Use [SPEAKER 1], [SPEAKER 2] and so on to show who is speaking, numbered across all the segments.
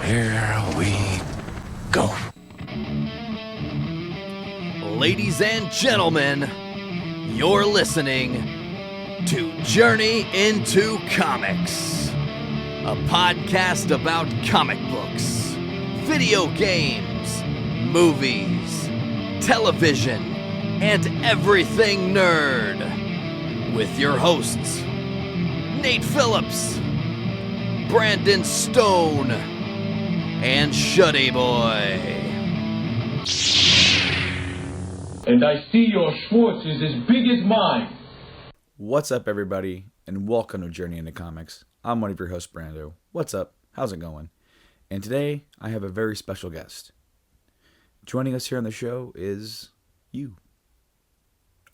[SPEAKER 1] Here we go.
[SPEAKER 2] Ladies and gentlemen, you're listening to Journey into Comics, a podcast about comic books, video games, movies, television, and everything nerd, with your hosts, Nate Phillips, Brandon Stone, and Shuddy Boy.
[SPEAKER 3] And I see your Schwartz is as big as mine.
[SPEAKER 4] What's up, everybody, and welcome to Journey into Comics. I'm one of your hosts, Brando. What's up? How's it going? And today, I have a very special guest. Joining us here on the show is you.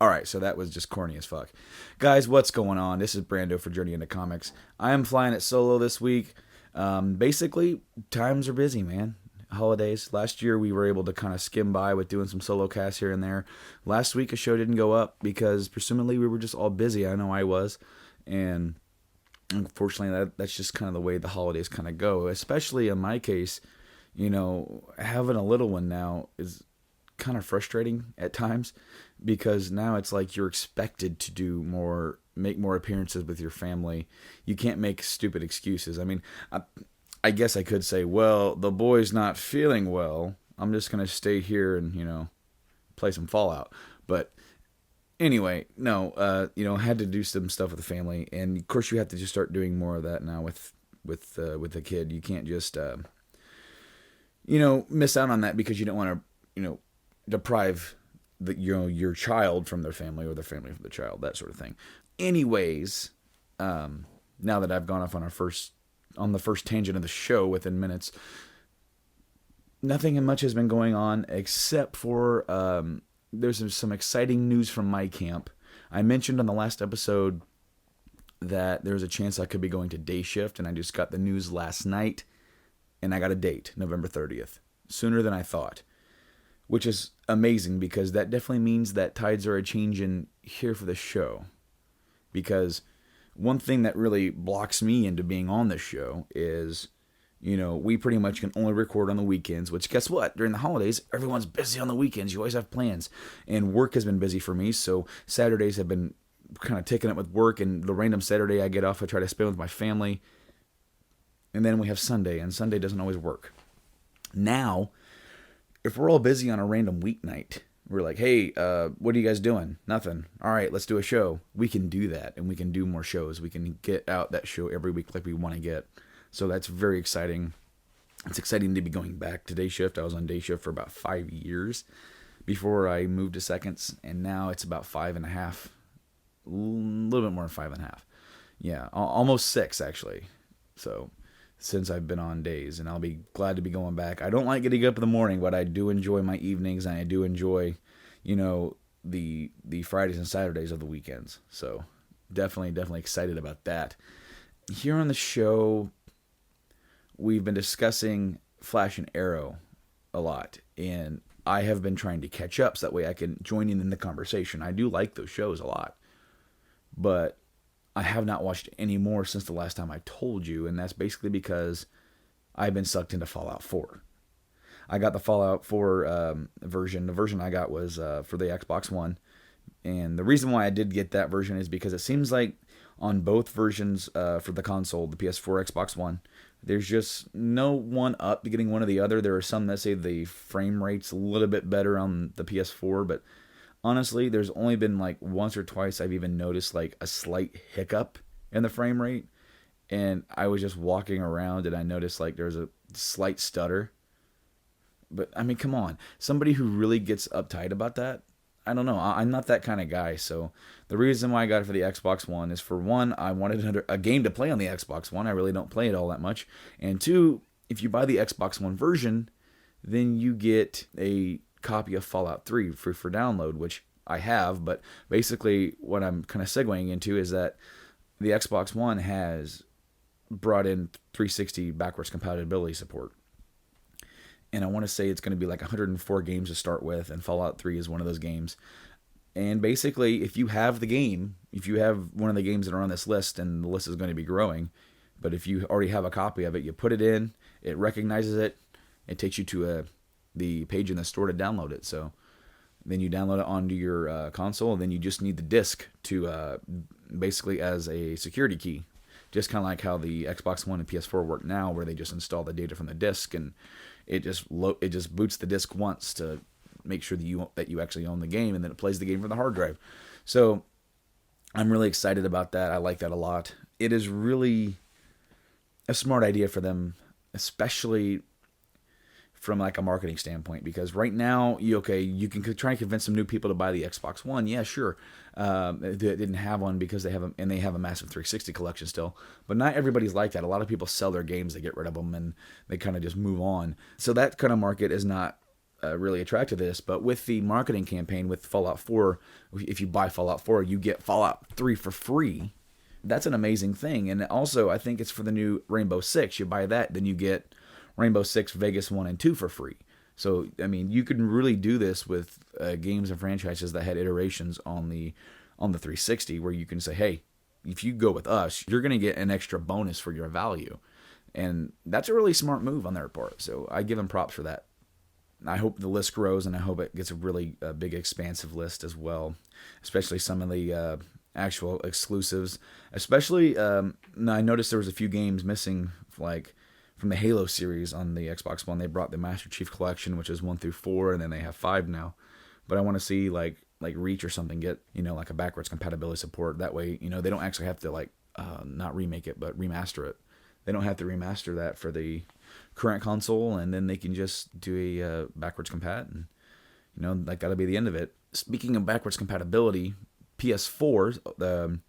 [SPEAKER 4] Alright, so that was just corny as fuck. Guys, what's going on? This is Brando for Journey into Comics. I am flying it solo this week. Basically, times are busy, man. Holidays. Last year we were able to kind of skim by with doing some solo casts here and there. Last week a show didn't go up because presumably we were just all busy. I know I was. And unfortunately that's just kind of the way the holidays kind of go. Especially in my case, you know, having a little one now is kind of frustrating at times because now it's like you're expected to do more, make more appearances with your family. You can't make stupid excuses. I mean, I guess I could say, well, the boy's not feeling well. I'm just going to stay here and, you know, play some Fallout. But anyway, no, had to do some stuff with the family. And of course you have to just start doing more of that now with the kid. You can't just, miss out on that because you don't want to, deprive your child from their family or their family from the child, that sort of thing. Anyways, now that I've gone off on the first tangent of the show within minutes, nothing much has been going on except for there's some exciting news from my camp. I mentioned on the last episode that there's a chance I could be going to day shift, and I just got the news last night, and I got a date, November 30th, sooner than I thought, which is amazing because that definitely means that tides are a changing here for the show. Because one thing that really blocks me into being on this show is, we pretty much can only record on the weekends, which guess what? During the holidays, everyone's busy on the weekends. You always have plans. And work has been busy for me, so Saturdays have been kind of taken up with work, and the random Saturday I get off, I try to spend with my family. And then we have Sunday, and Sunday doesn't always work. Now, if we're all busy on a random weeknight, we're like, hey, what are you guys doing? Nothing. All right, let's do a show. We can do that, and we can do more shows. We can get out that show every week like we want to get. So that's very exciting. It's exciting to be going back to day shift. I was on day shift for about 5 years before I moved to seconds, and now it's about 5.5. A little bit more than 5.5. Yeah, almost 6, actually. So since I've been on days, and I'll be glad to be going back. I don't like getting up in the morning, but I do enjoy my evenings, and I do enjoy, the Fridays and Saturdays of the weekends. So definitely excited about that. Here on the show, we've been discussing Flash and Arrow a lot, and I have been trying to catch up so that way I can join in the conversation. I do like those shows a lot, but I have not watched any more since the last time I told you, and that's basically because I've been sucked into Fallout 4. I got the Fallout 4 version. The version I got was for the Xbox One, and the reason why I did get that version is because it seems like on both versions for the console, the PS4, Xbox One, there's just no one up to getting one or the other. There are some that say the frame rate's a little bit better on the PS4, but honestly, there's only been like once or twice I've even noticed like a slight hiccup in the frame rate. And I was just walking around and I noticed like there's a slight stutter. But I mean, come on. Somebody who really gets uptight about that, I don't know. I'm not that kind of guy. So the reason why I got it for the Xbox One is, for one, I wanted a game to play on the Xbox One. I really don't play it all that much. And two, if you buy the Xbox One version, then you get a copy of Fallout 3 for download, which I have. But basically what I'm kind of segueing into is that the Xbox One has brought in 360 backwards compatibility support. And I want to say it's going to be like 104 games to start with, and Fallout 3 is one of those games. And basically, if you have the game, if you have one of the games that are on this list, and the list is going to be growing, But if you already have a copy of it, you put it in, it recognizes it, it takes you to the page in the store to download it. So then you download it onto your console, and then you just need the disc to basically as a security key. Just kind of like how the Xbox One and PS4 work now, where they just install the data from the disc, and it just boots the disc once to make sure that you actually own the game, and then it plays the game from the hard drive. So I'm really excited about that. I like that a lot. It is really a smart idea for them, especially from like a marketing standpoint, because right now you can try and convince some new people to buy the Xbox One. Yeah, sure. They didn't have one because they have a massive 360 collection still, but not everybody's like that. A lot of people sell their games, they get rid of them, and they kind of just move on. So that kind of market is not really attracted to this. But with the marketing campaign with Fallout 4, if you buy Fallout 4, you get Fallout 3 for free. That's an amazing thing. And also, I think it's for the new Rainbow Six. You buy that, then you get Rainbow Six Vegas 1 and 2 for free. So, I mean, you can really do this with games and franchises that had iterations on the 360, where you can say, hey, if you go with us, you're going to get an extra bonus for your value. And that's a really smart move on their part. So I give them props for that. I hope the list grows, and I hope it gets a really big, expansive list as well, especially some of the actual exclusives. Especially, I noticed there was a few games missing, like from the Halo series on the Xbox One. They brought the Master Chief Collection, which is 1 through 4, and then they have 5 now. But I want to see like Reach or something get, like a backwards compatibility support. That way, they don't actually have to not remake it, but remaster it. They don't have to remaster that for the current console, and then they can just do a backwards compat, and that'll be the end of it. Speaking of backwards compatibility, PS4, the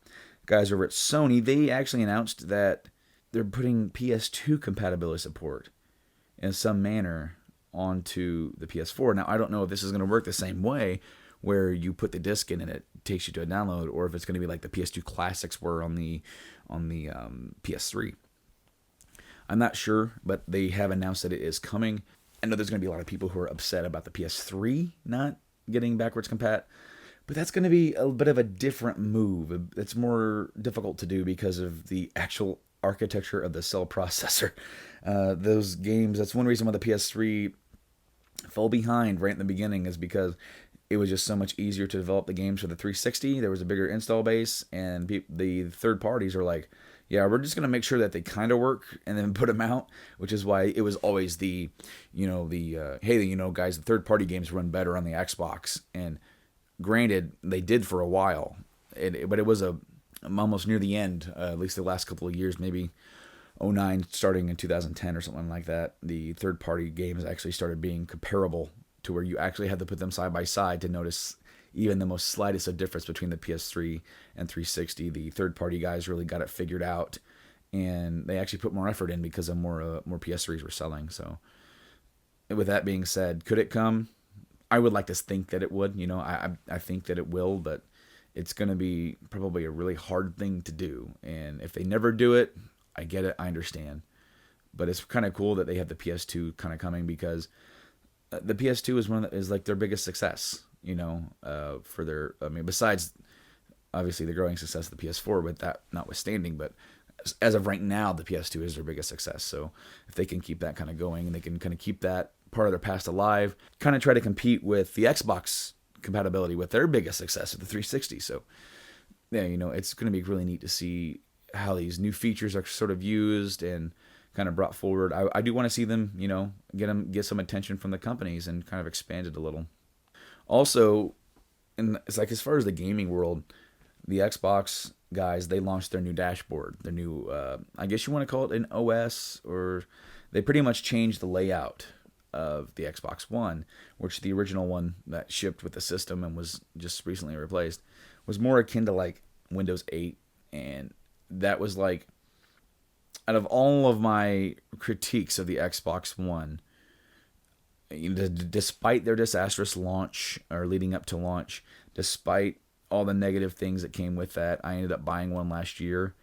[SPEAKER 4] guys over at Sony, they actually announced that they're putting PS2 compatibility support in some manner onto the PS4. Now, I don't know if this is going to work the same way, where you put the disc in and it takes you to a download, or if it's going to be like the PS2 classics were on the PS3. I'm not sure, but they have announced that it is coming. I know there's going to be a lot of people who are upset about the PS3 not getting backwards compat, but that's going to be a bit of a different move. It's more difficult to do because of the actual architecture of the cell processor. Those games, that's one reason why the PS3 fell behind right in the beginning, is because it was just so much easier to develop the games for the 360. There was a bigger install base, and the third parties are like, yeah, we're just going to make sure that they kind of work and then put them out, which is why it was always hey, guys, the third-party games run better on the Xbox. And granted, they did for a while, but it was almost near the end, at least the last couple of years, maybe 2009 starting in 2010 or something like that. The third-party games actually started being comparable to where you actually had to put them side by side to notice even the most slightest of difference between the PS3 and 360. The third-party guys really got it figured out, and they actually put more effort in because of more PS3s were selling. So, with that being said, could it come? I would like to think that it would. I think that it will, but it's going to be probably a really hard thing to do. And if they never do it, I get it, I understand. But it's kind of cool that they have the PS2 kind of coming, because the PS2 is like their biggest success. Besides obviously the growing success of the PS4, with that notwithstanding, but as of right now, the PS2 is their biggest success. So if they can keep that kind of going, and they can kind of keep that part of their past alive, kind of try to compete with the Xbox compatibility with their biggest success of the 360. So yeah, it's going to be really neat to see how these new features are sort of used and kind of brought forward. I do want to see them, get some attention from the companies and kind of expand it a little. Also, and it's like, as far as the gaming world, the Xbox guys, they launched their new dashboard, their new, I guess you want to call it an OS, or they pretty much changed the layout of the Xbox One, which the original one that shipped with the system and was just recently replaced was more akin to like Windows 8. And that was like, out of all of my critiques of the Xbox One, despite their disastrous launch, or leading up to launch, despite all the negative things that came with that, I ended up buying one last year,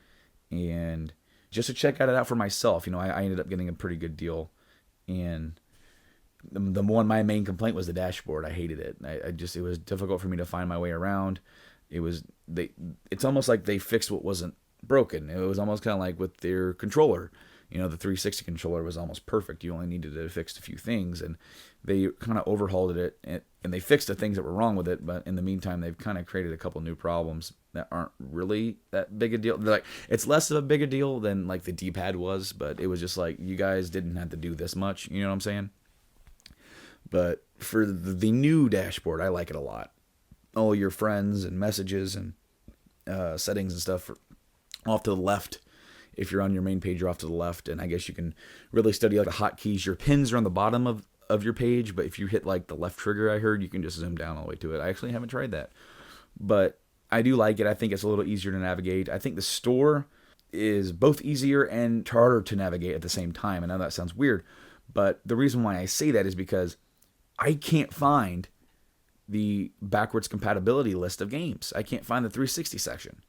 [SPEAKER 4] and just to check it out for myself. I ended up getting a pretty good deal, and my main complaint was the dashboard. I hated it. It was difficult for me to find my way around. It's almost like they fixed what wasn't broken. It was almost kind of like with their controller. The 360 controller was almost perfect. You only needed to fix a few things, and they kind of overhauled it, and they fixed the things that were wrong with it. But in the meantime, they've kind of created a couple new problems that aren't really that big a deal. Like, it's less of a big a deal than like the D-pad was, but it was just like, you guys didn't have to do this much. You know what I'm saying? But for the new dashboard, I like it a lot. All your friends and messages and settings and stuff are off to the left. If you're on your main page, you're off to the left, and I guess you can really study like the hotkeys. Your pins are on the bottom of your page, but if you hit like the left trigger, I heard, you can just zoom down all the way to it. I actually haven't tried that, but I do like it. I think it's a little easier to navigate. I think the store is both easier and harder to navigate at the same time. I know that sounds weird, but the reason why I say that is because I can't find the backwards compatibility list of games. I can't find the 360 section.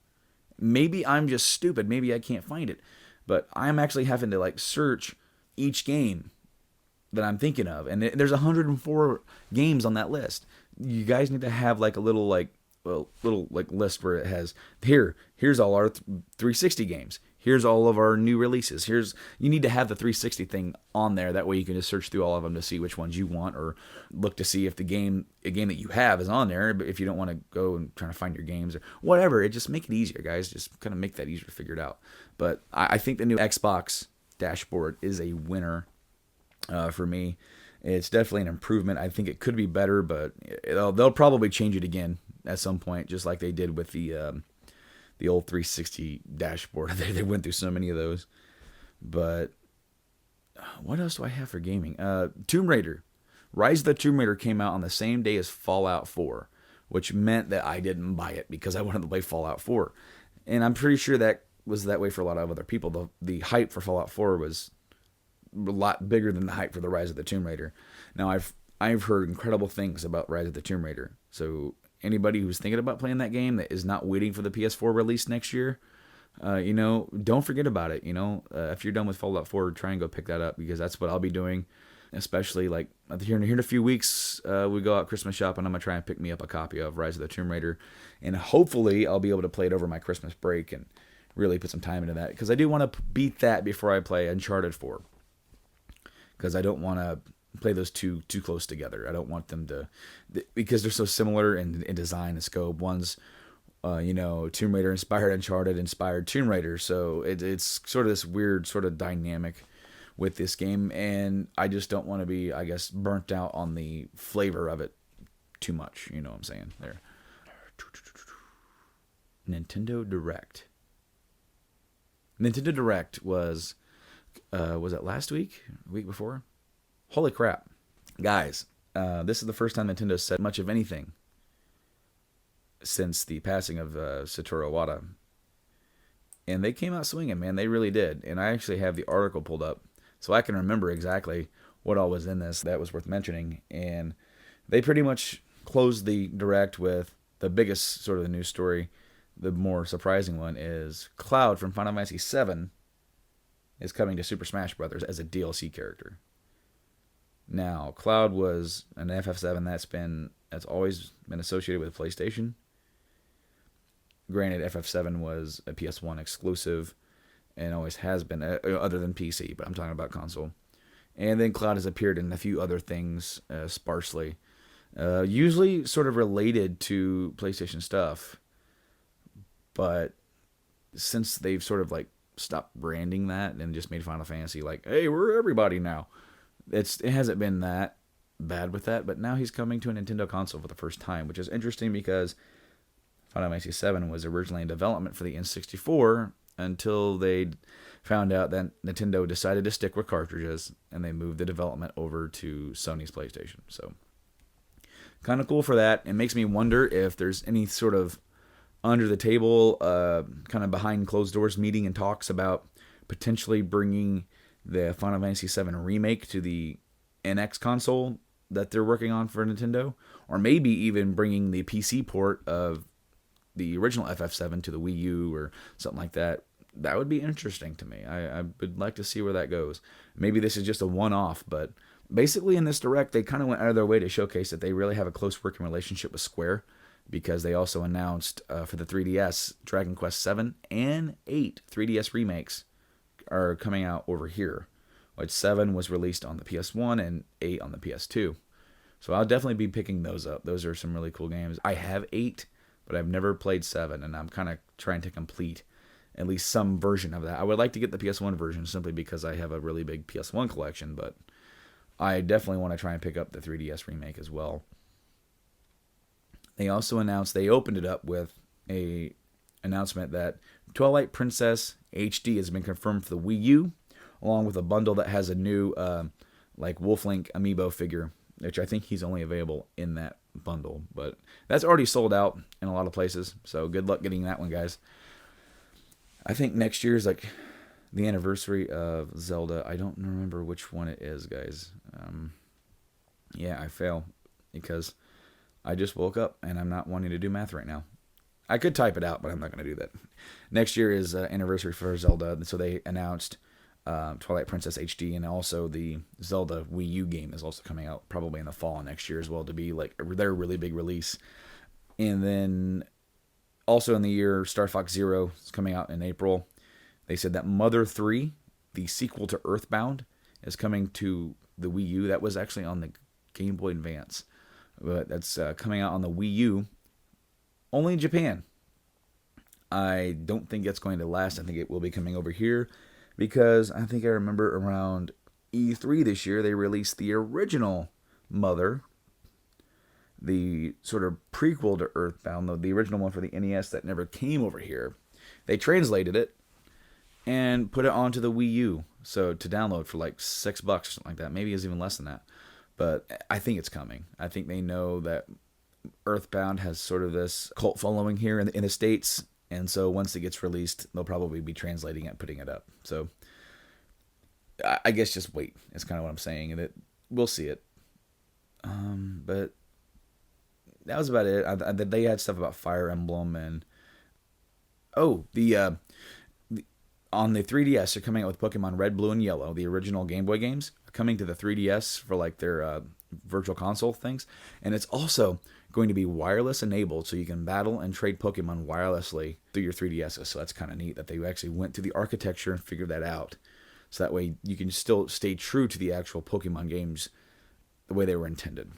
[SPEAKER 4] Maybe I'm just stupid. Maybe I can't find it. But I'm actually having to like search each game that I'm thinking of. And there's 104 games on that list. You guys need to have like a little list where it has, here's all our 360 games. Here's all of our new releases. You need to have the 360 thing on there. That way you can just search through all of them to see which ones you want, or look to see if a game that you have is on there. But if you don't want to go and try to find your games or whatever, just make it easier, guys. Just kind of make that easier to figure it out. But I think the new Xbox dashboard is a winner for me. It's definitely an improvement. I think it could be better, but they'll probably change it again at some point, just like they did with the old 360 dashboard. They went through so many of those. But what else do I have for gaming? Tomb Raider. Rise of the Tomb Raider came out on the same day as Fallout 4, which meant that I didn't buy it because I wanted to play Fallout 4. And I'm pretty sure that was that way for a lot of other people. The hype for Fallout 4 was a lot bigger than the hype for the Rise of the Tomb Raider. Now, I've heard incredible things about Rise of the Tomb Raider. So anybody who's thinking about playing that game that is not waiting for the PS4 release next year, don't forget about it. If you're done with Fallout 4, try and go pick that up, because that's what I'll be doing. Especially like here in a few weeks, we go out Christmas shopping. I'm gonna try and pick me up a copy of Rise of the Tomb Raider, and hopefully I'll be able to play it over my Christmas break and really put some time into that, because I do want to beat that before I play Uncharted 4, because I don't want to play those two too close together. I don't want them to, because they're so similar in design and scope. One's Tomb Raider inspired Uncharted inspired Tomb Raider, so it's sort of this weird sort of dynamic with this game, and I just don't want to be, I guess, burnt out on the flavor of it too much. You know what I'm saying there. Nintendo Direct. Nintendo Direct was it last week? Week before? Holy crap. Guys, this is the first time Nintendo said much of anything since the passing of Satoru Iwata. And they came out swinging, man. They really did. And I actually have the article pulled up, so I can remember exactly what all was in this that was worth mentioning. And they pretty much closed the Direct with the biggest sort of the news story. The more surprising one is Cloud from Final Fantasy VII is coming to Super Smash Bros. As a DLC character. Now, Cloud was an FF7 that's always been associated with PlayStation. Granted, FF7 was a PS1 exclusive and always has been, other than PC, but I'm talking about console. And then Cloud has appeared in a few other things sparsely, usually sort of related to PlayStation stuff. But since they've sort of like stopped branding that and just made Final Fantasy like, hey, we're everybody now. It hasn't been that bad with that, but now he's coming to a Nintendo console for the first time, which is interesting because Final Fantasy VII was originally in development for the N64 until they found out that Nintendo decided to stick with cartridges, and they moved the development over to Sony's PlayStation. So kind of cool for that. It makes me wonder if there's any sort of under the table, kind of behind closed doors meeting and talks about potentially bringing the Final Fantasy VII remake to the NX console that they're working on for Nintendo, or maybe even bringing the PC port of the original FF7 to the Wii U or something like that. That would be interesting to me. I would like to see where that goes. Maybe this is just a one-off, but basically in this Direct, they kind of went out of their way to showcase that they really have a close working relationship with Square. because they also announced for the 3DS, Dragon Quest 7 and 8 3DS remakes are coming out over here, which 7 was released on the PS1 and 8 on the PS2. So I'll definitely be picking those up. Those are some really cool games. I have 8, but I've never played 7, and I'm kind of trying to complete at least some version of that. I would like to get the PS1 version simply because I have a really big PS1 collection, but I definitely want to try and pick up the 3DS remake as well. They also announced, they opened it up with a announcement that Twilight Princess HD has been confirmed for the Wii U, along with a bundle that has a new Wolf Link amiibo figure, which I think he's only available in that bundle. But that's already sold out in a lot of places, so good luck getting that one, guys. I think next year is like the anniversary of Zelda. I don't remember which one it is, guys. Yeah, I fail because I just woke up and I'm not wanting to do math right now. I could type it out, but I'm not going to do that. Next year is anniversary for Zelda, so they announced Twilight Princess HD, and also the Zelda Wii U game is also coming out probably in the fall next year as well to be like their really big release. And then also in the year, Star Fox Zero is coming out in April. They said that Mother 3, the sequel to Earthbound, is coming to the Wii U. That was actually on the Game Boy Advance, but that's coming out on the Wii U, only in Japan. I don't think it's going to last. I think it will be coming over here because I think I remember around E3 this year, they released the original Mother, the sort of prequel to Earthbound, the original one for the NES that never came over here. They translated it and put it onto the Wii U, so to download for like $6 or something like that. Maybe it's even less than that. But I think it's coming. I think they know that Earthbound has sort of this cult following here in the States, and so once it gets released, they'll probably be translating it and putting it up. So I guess just wait. That's kind of what I'm saying, and we'll see it. But that was about it. They had stuff about Fire Emblem and on the 3DS, they're coming out with Pokemon Red, Blue, and Yellow. The original Game Boy games are coming to the 3DS for like their virtual console things. And it's also going to be wireless enabled, so you can battle and trade Pokemon wirelessly through your 3DSs. So that's kind of neat that they actually went through the architecture and figured that out. So that way you can still stay true to the actual Pokemon games the way they were intended.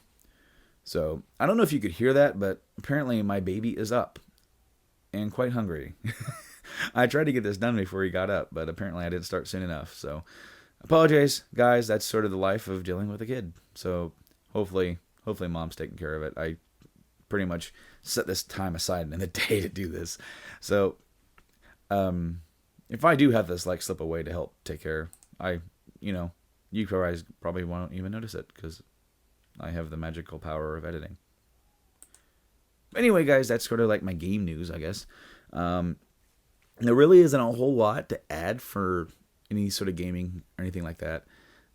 [SPEAKER 4] So I don't know if you could hear that, but apparently my baby is up and quite hungry. I tried to get this done before he got up, but apparently I didn't start soon enough. So apologize, guys. That's sort of the life of dealing with a kid. So hopefully mom's taking care of it. I pretty much set this time aside in the day to do this. So if I do have this like slip away to help take care, you guys probably won't even notice it because I have the magical power of editing. Anyway, guys, that's sort of like my game news, I guess. There really isn't a whole lot to add for any sort of gaming or anything like that.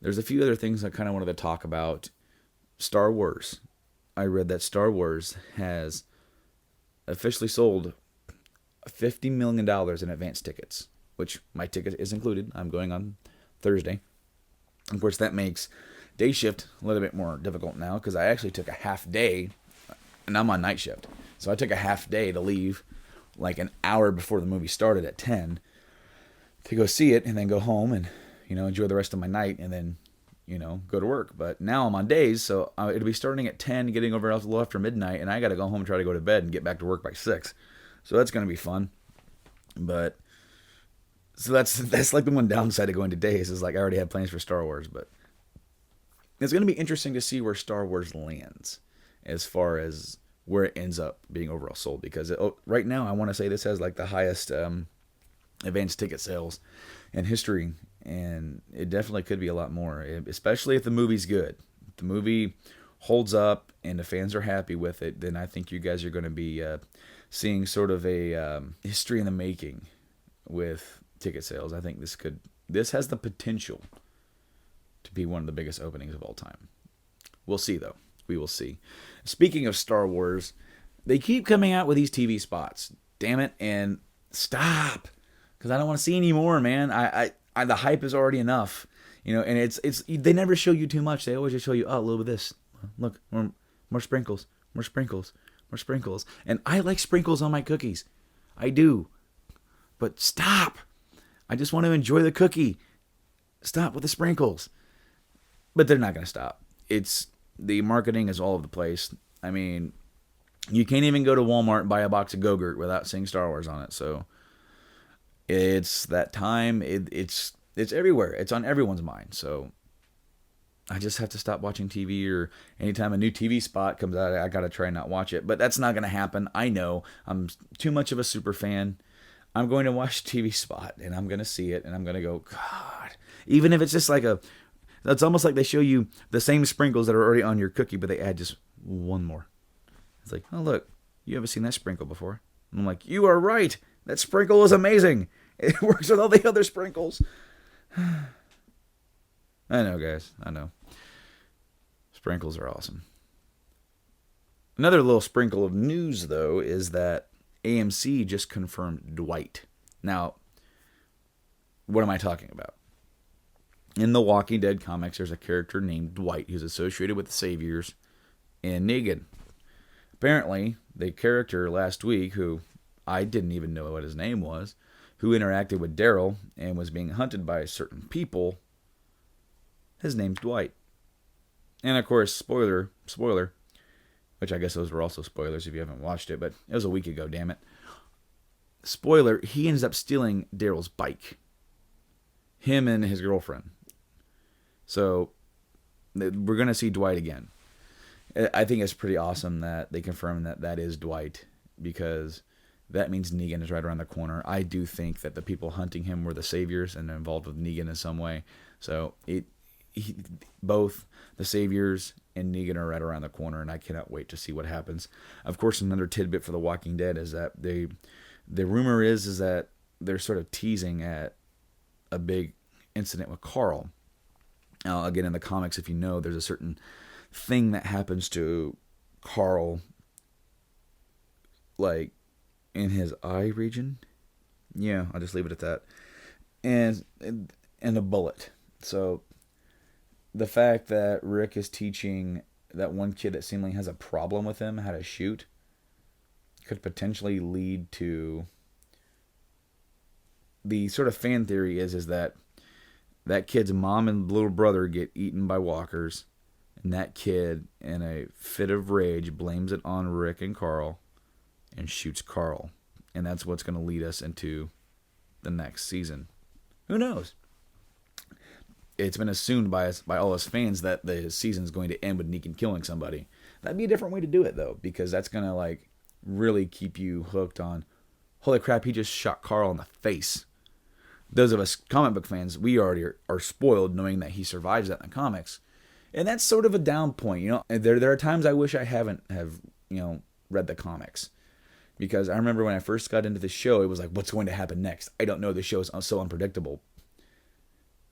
[SPEAKER 4] There's a few other things I kind of wanted to talk about. Star Wars. I read that Star Wars has officially sold $50 million in advance tickets, which my ticket is included. I'm going on Thursday. Of course, that makes day shift a little bit more difficult now because I actually took a half day, and I'm on night shift. So I took a half day to leave like an hour before the movie started at 10 to go see it and then go home and, enjoy the rest of my night and then, go to work. But now I'm on days, so it'll be starting at 10, getting over a little after midnight, and I got to go home and try to go to bed and get back to work by 6. So that's going to be fun. But so that's like the one downside of going to days is like I already had plans for Star Wars, but it's going to be interesting to see where Star Wars lands as far as where it ends up being overall sold, because right now I want to say this has like the highest advanced ticket sales in history, and it definitely could be a lot more, especially if the movie's good. If the movie holds up and the fans are happy with it, then I think you guys are going to be seeing sort of a history in the making with ticket sales. I think this has the potential to be one of the biggest openings of all time. We'll see, though. We will see. Speaking of Star Wars, they keep coming out with these TV spots. Damn it, and stop, because I don't want to see any more, man. I the hype is already enough, and it's they never show you too much. They always just show you, a little bit of this. Look, more sprinkles, More sprinkles. And I like sprinkles on my cookies. I do. But stop. I just want to enjoy the cookie. Stop with the sprinkles. But they're not going to stop. The marketing is all over the place. I mean, you can't even go to Walmart and buy a box of Go-Gurt without seeing Star Wars on it. So it's that time. It's everywhere. It's on everyone's mind. So I just have to stop watching TV, or anytime a new TV spot comes out, I got to try and not watch it. But that's not going to happen. I know. I'm too much of a super fan. I'm going to watch TV spot, and I'm going to see it, and I'm going to go, God. Even if it's just like it's almost like they show you the same sprinkles that are already on your cookie, but they add just one more. It's like, oh, look, you haven't seen that sprinkle before. And I'm like, you are right. That sprinkle is amazing. It works with all the other sprinkles. I know, guys. I know. Sprinkles are awesome. Another little sprinkle of news, though, is that AMC just confirmed Dwight. Now, what am I talking about? In the Walking Dead comics, there's a character named Dwight who's associated with the Saviors and Negan. Apparently, the character last week, who I didn't even know what his name was, who interacted with Daryl and was being hunted by certain people, his name's Dwight. And of course, spoiler, which I guess those were also spoilers if you haven't watched it, but it was a week ago, damn it. Spoiler, he ends up stealing Daryl's bike. Him and his girlfriend. So, we're going to see Dwight again. I think it's pretty awesome that they confirm that is Dwight, because that means Negan is right around the corner. I do think that the people hunting him were the Saviors and involved with Negan in some way. So, both the Saviors and Negan are right around the corner, and I cannot wait to see what happens. Of course, another tidbit for The Walking Dead is that the rumor is that they're sort of teasing at a big incident with Carl. Now, again, in the comics, if you know, there's a certain thing that happens to Carl, like in his eye region. Yeah, I'll just leave it at that. And a bullet. So the fact that Rick is teaching that one kid that seemingly has a problem with him how to shoot could potentially lead to, the sort of fan theory is that kid's mom and little brother get eaten by walkers, and that kid, in a fit of rage, blames it on Rick and Carl and shoots Carl. And that's what's going to lead us into the next season. Who knows? It's been assumed by all us fans that the season's going to end with Negan killing somebody. That'd be a different way to do it, though, because that's going to really keep you hooked on, holy crap, he just shot Carl in the face. Those of us comic book fans, we already are spoiled knowing that he survives that in the comics. And that's sort of a down point, There are times I wish I have read the comics. Because I remember when I first got into the show, it was like, what's going to happen next? I don't know, the show is so unpredictable.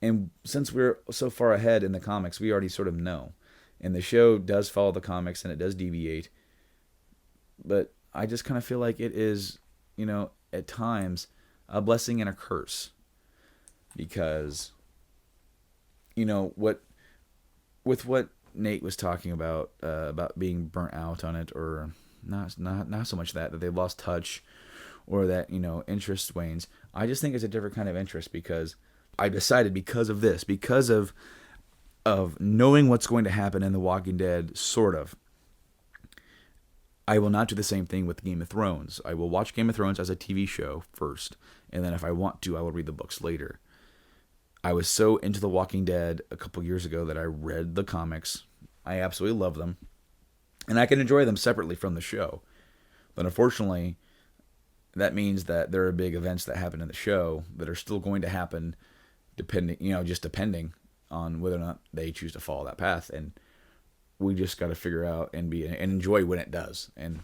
[SPEAKER 4] And since we're so far ahead in the comics, we already sort of know. And the show does follow the comics and it does deviate. But I just kind of feel like it is, at times, a blessing and a curse. Because, with what Nate was talking about being burnt out on it, or not so much that they lost touch, or that, interest wanes. I just think it's a different kind of interest, because I decided, because of this, because of knowing what's going to happen in The Walking Dead, sort of, I will not do the same thing with Game of Thrones. I will watch Game of Thrones as a TV show first, and then if I want to, I will read the books later. I was so into The Walking Dead a couple years ago that I read the comics. I absolutely love them. And I can enjoy them separately from the show. But unfortunately, that means that there are big events that happen in the show that are still going to happen depending on whether or not they choose to follow that path. And we just got to figure out and enjoy when it does. And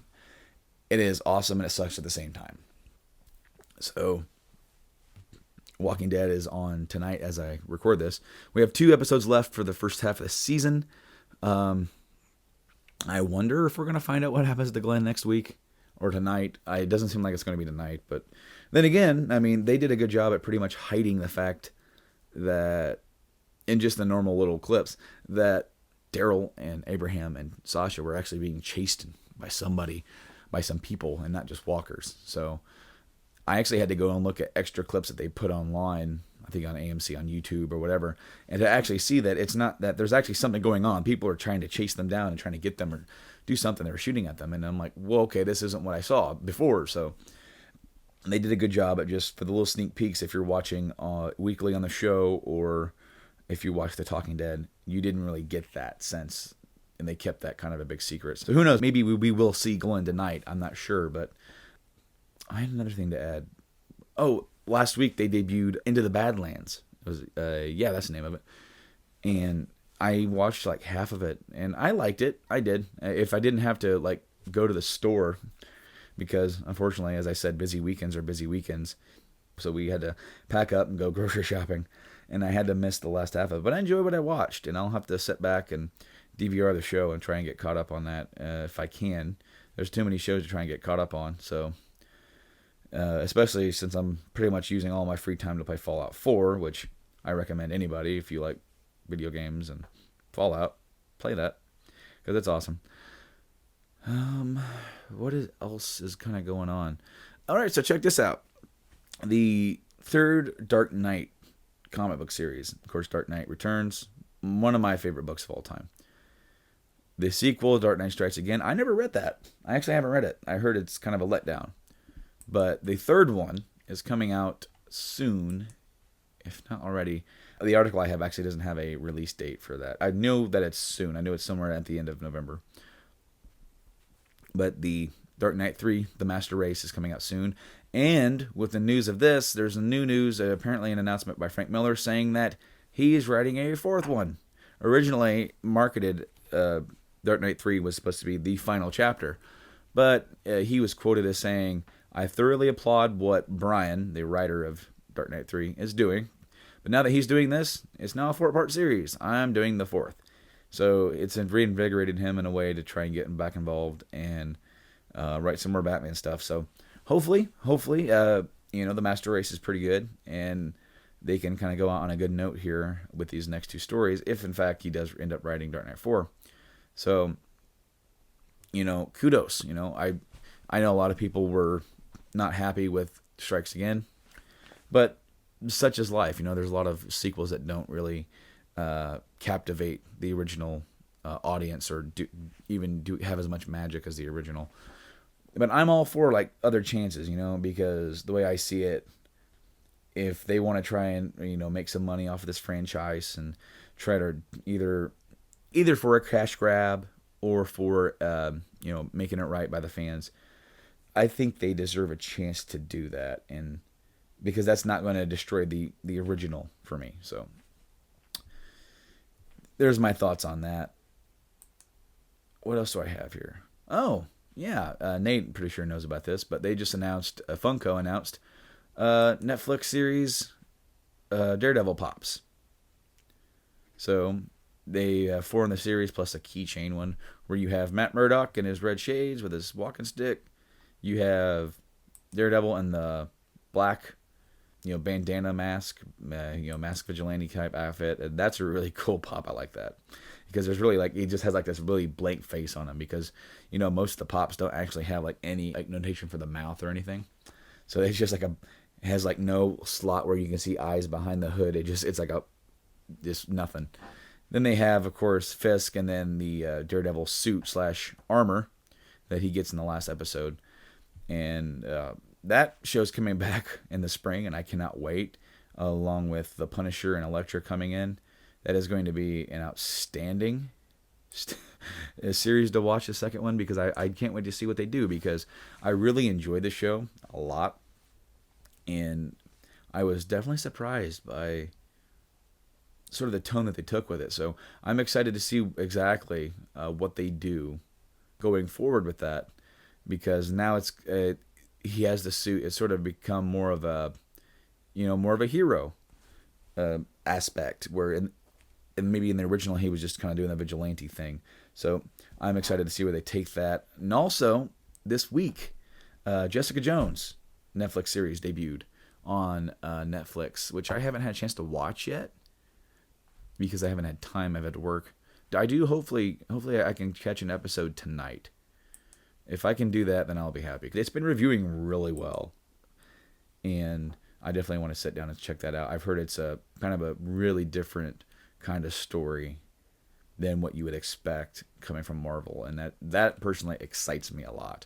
[SPEAKER 4] it is awesome and it sucks at the same time. So Walking Dead is on tonight as I record this. We have 2 episodes left for the first half of the season. I wonder if we're going to find out what happens to Glenn next week or tonight. It doesn't seem like it's going to be tonight. But then again, they did a good job at pretty much hiding the fact that, in just the normal little clips, that Daryl and Abraham and Sasha were actually being chased by somebody, by some people, and not just walkers. So I actually had to go and look at extra clips that they put online, I think on AMC, on YouTube or whatever, and to actually see that it's not that there's actually something going on. People are trying to chase them down and trying to get them or do something. They're shooting at them. And I'm like, well, okay, this isn't what I saw before. So they did a good job at just for the little sneak peeks. If you're watching weekly on the show, or if you watch The Talking Dead, you didn't really get that sense. And they kept that kind of a big secret. So who knows? Maybe we will see Glenn tonight. I'm not sure, but I had another thing to add. Oh, last week they debuted Into the Badlands. It was, that's the name of it. And I watched like half of it, and I liked it. I did. If I didn't have to like go to the store, because unfortunately, as I said, busy weekends are busy weekends. So we had to pack up and go grocery shopping, and I had to miss the last half of it. But I enjoyed what I watched, and I'll have to sit back and DVR the show and try and get caught up on that if I can. There's too many shows to try and get caught up on, so especially since I'm pretty much using all my free time to play Fallout 4, which I recommend anybody if you like video games and Fallout, play that because it's awesome. What else is kind of going on? All right, so check this out. The third Dark Knight comic book series. Of course, Dark Knight Returns, one of my favorite books of all time. The sequel, Dark Knight Strikes Again, I never read that. I actually haven't read it. I heard it's kind of a letdown. But the third one is coming out soon, if not already. The article I have actually doesn't have a release date for that. I know that it's soon. I know it's somewhere at the end of November. But the Dark Knight 3, The Master Race, is coming out soon. And with the news of this, there's a new news, apparently an announcement by Frank Miller saying that he is writing a fourth one. Originally marketed, Dark Knight 3 was supposed to be the final chapter. But he was quoted as saying, I thoroughly applaud what Brian, the writer of Dark Knight 3, is doing. But now that he's doing this, it's now a 4-part series. I'm doing the fourth. So it's reinvigorated him in a way to try and get him back involved and write some more Batman stuff. So hopefully, the Master Race is pretty good, and they can kind of go out on a good note here with these next two stories, if in fact he does end up writing Dark Knight 4. So, kudos. I know a lot of people were not happy with Strikes Again, but such is life. There's a lot of sequels that don't really captivate the original audience or do have as much magic as the original. But I'm all for like other chances, because the way I see it, if they want to try and make some money off of this franchise and try to either for a cash grab or for making it right by the fans, I think they deserve a chance to do that, and because that's not going to destroy the original for me. So there's my thoughts on that. What else do I have here? Oh, yeah. Nate, pretty sure knows about this, but they just announced, Funko announced Netflix series Daredevil Pops. So they have 4 in the series plus a keychain one where you have Matt Murdock in his red shades with his walking stick. You have Daredevil in the black, bandana mask, mask vigilante type outfit. And that's a really cool pop. I like that because there's really he just has this really blank face on him because, most of the pops don't actually have any notation for the mouth or anything. So it's just it has no slot where you can see eyes behind the hood. It's just nothing. Then they have, of course, Fisk and then the Daredevil suit / armor that he gets in the last episode. And that show's coming back in the spring, and I cannot wait, along with the Punisher and Elektra coming in. That is going to be an outstanding series to watch, the second one, because I can't wait to see what they do, because I really enjoyed the show a lot, and I was definitely surprised by sort of the tone that they took with it. So I'm excited to see exactly what they do going forward with that. Because now he has the suit. It's sort of become more of a hero aspect. Where maybe in the original he was just kind of doing the vigilante thing. So I'm excited to see where they take that. And also this week, Jessica Jones Netflix series debuted on Netflix, which I haven't had a chance to watch yet because I haven't had time. I've had to work. I do hopefully I can catch an episode tonight. If I can do that, then I'll be happy. It's been reviewing really well, and I definitely want to sit down and check that out. I've heard it's a kind of a really different kind of story than what you would expect coming from Marvel, and that personally excites me a lot.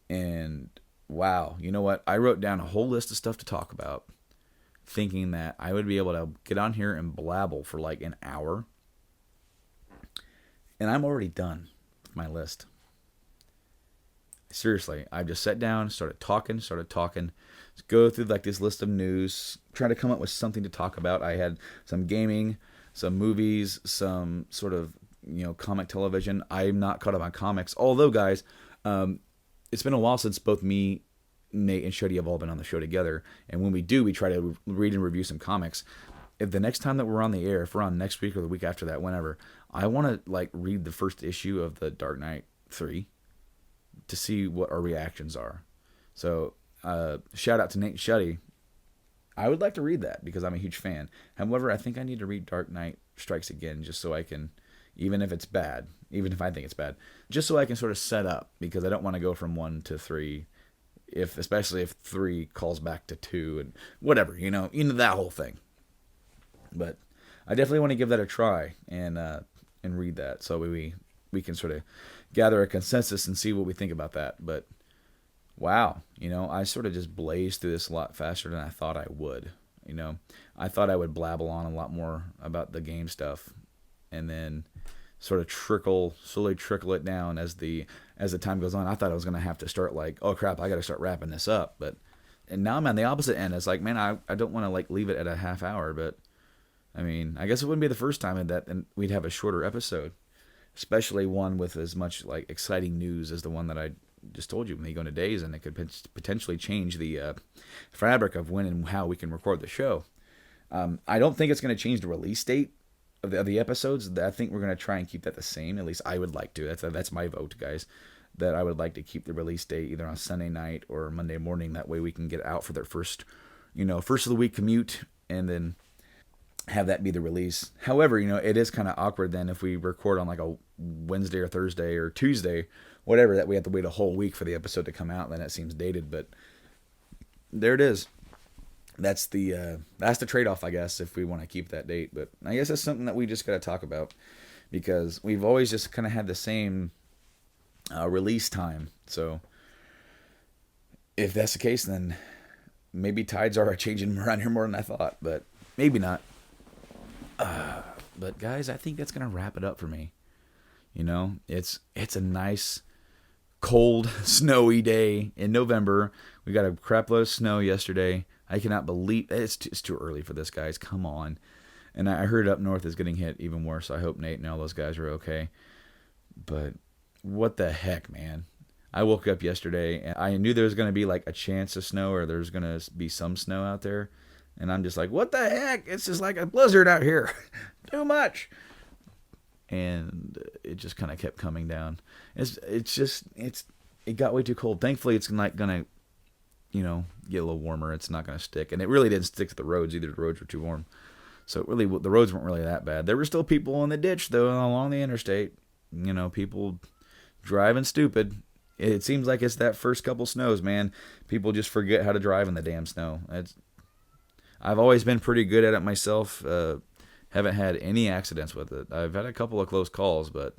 [SPEAKER 4] And wow, you know what? I wrote down a whole list of stuff to talk about, thinking that I would be able to get on here and blabble for like an hour, and I'm already done with my list. Seriously, I just sat down, started talking, go through like this list of news, trying to come up with something to talk about. I had some gaming, some movies, some sort of, comic television. I'm not caught up on comics. Although, guys, it's been a while since both me, Nate, and Shuddy have all been on the show together. And when we do, we try to read and review some comics. If the next time that we're on the air, if we're on next week or the week after that, whenever, I want to like read the first issue of the Dark Knight 3 to see what our reactions are. So, shout out to Nate and Shuddy. I would like to read that because I'm a huge fan. However, I think I need to read Dark Knight Strikes Again just so I can, even if it's bad, even if I think it's bad, just so I can sort of set up, because I don't want to go from 1 to 3, especially if 3 calls back to 2 and whatever, that whole thing. But I definitely want to give that a try and read that so we can sort of gather a consensus and see what we think about that. But wow, I sort of just blazed through this a lot faster than I thought I would. I thought I would blabble on a lot more about the game stuff, and then sort of slowly trickle it down as the time goes on. I thought I was going to have to start like, oh crap, I got to start wrapping this up. And now I'm on the opposite end. It's like, man, I don't want to like leave it at a half hour, but I mean, I guess it wouldn't be the first time and we'd have a shorter episode, especially one with as much like exciting news as the one that I just told you when they go into days, and it could potentially change the fabric of when and how we can record the show. I don't think it's going to change the release date of the episodes. I think we're going to try and keep that the same. At least I would like to. That's my vote, guys. That I would like to keep the release date either on Sunday night or Monday morning. That way we can get out for their first of the week commute, and then have that be the release. However, it is kind of awkward then if we record on like a Wednesday or Thursday or Tuesday, whatever, that we have to wait a whole week for the episode to come out. Then it seems dated, but there it is. That's the trade-off, I guess, if we want to keep that date. But I guess that's something that we just got to talk about, because we've always just kind of had the same release time. So if that's the case, then maybe tides are changing around here more than I thought, but maybe not. But guys, I think that's gonna wrap it up for me. It's a nice, cold, snowy day in November. We got a crap load of snow yesterday. I cannot believe it's too early for this, guys. Come on. And I heard up north is getting hit even worse. So I hope Nate and all those guys are okay. But what the heck, man? I woke up yesterday and I knew there was going to be like a chance of snow, or there's going to be some snow out there. And I'm just like, what the heck? It's just like a blizzard out here. Too much. And it just kind of kept coming down. It got way too cold. Thankfully, it's not going to, get a little warmer. It's not going to stick. And it really didn't stick to the roads either. The roads were too warm. So the roads weren't really that bad. There were still people in the ditch, though, along the interstate. People driving stupid. It seems like it's that first couple snows, man. People just forget how to drive in the damn snow. I've always been pretty good at it myself. Haven't had any accidents with it. I've had a couple of close calls, but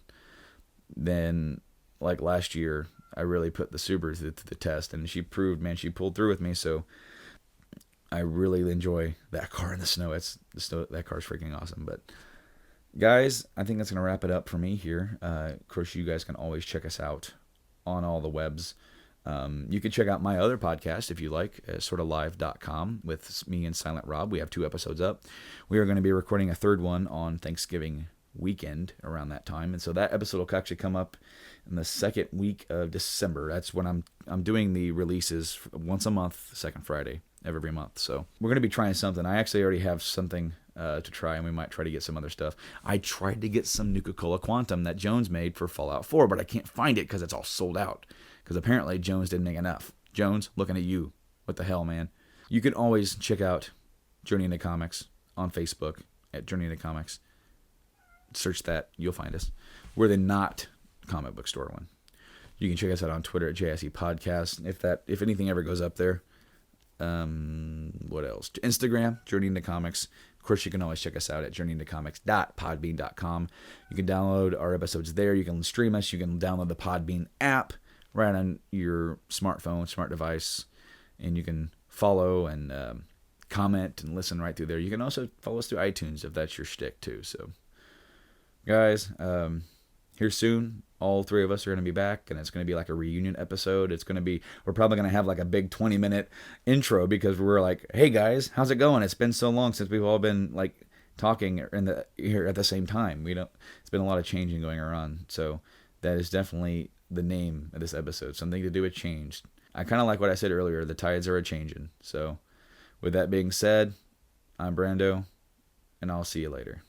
[SPEAKER 4] then, like last year, I really put the Subaru to the test, and she pulled through with me, so I really enjoy that car in the snow. That car's freaking awesome. But guys, I think that's going to wrap it up for me here. Of course, you guys can always check us out on all the webs. You can check out my other podcast if you like, sortalive.com with me and Silent Rob. We have 2 episodes up. We are going to be recording a 3rd one on Thanksgiving weekend around that time, and so that episode will actually come up in the 2nd week of December. That's when I'm doing the releases once a month, 2nd Friday of every month. So we're going to be trying something. I actually already have something to try, and we might try to get some other stuff. I tried to get some Nuka-Cola Quantum that Jones made for Fallout 4, but I can't find it because it's all sold out. Because apparently Jones didn't make enough. Jones, looking at you. What the hell, man? You can always check out Journey into Comics on Facebook at Journey into Comics. Search that. You'll find us. We're the not comic book store one. You can check us out on Twitter at JSE Podcast. If anything ever goes up there. What else? Instagram, Journey into Comics. Of course, you can always check us out at journeyintocomics.podbean.com. You can download our episodes there. You can stream us. You can download the Podbean app right on your smartphone, smart device, and you can follow and comment and listen right through there. You can also follow us through iTunes if that's your shtick too. So, guys, here soon, all three of us are going to be back, and it's going to be like a reunion episode. We're probably going to have like a big 20-minute intro because we're like, hey guys, how's it going? It's been so long since we've all been like talking here at the same time. It's been a lot of changing going around. So that is definitely the name of this episode, something to do with change. I kind of like what I said earlier, the tides are a-changing. So with that being said, I'm Brando, and I'll see you later.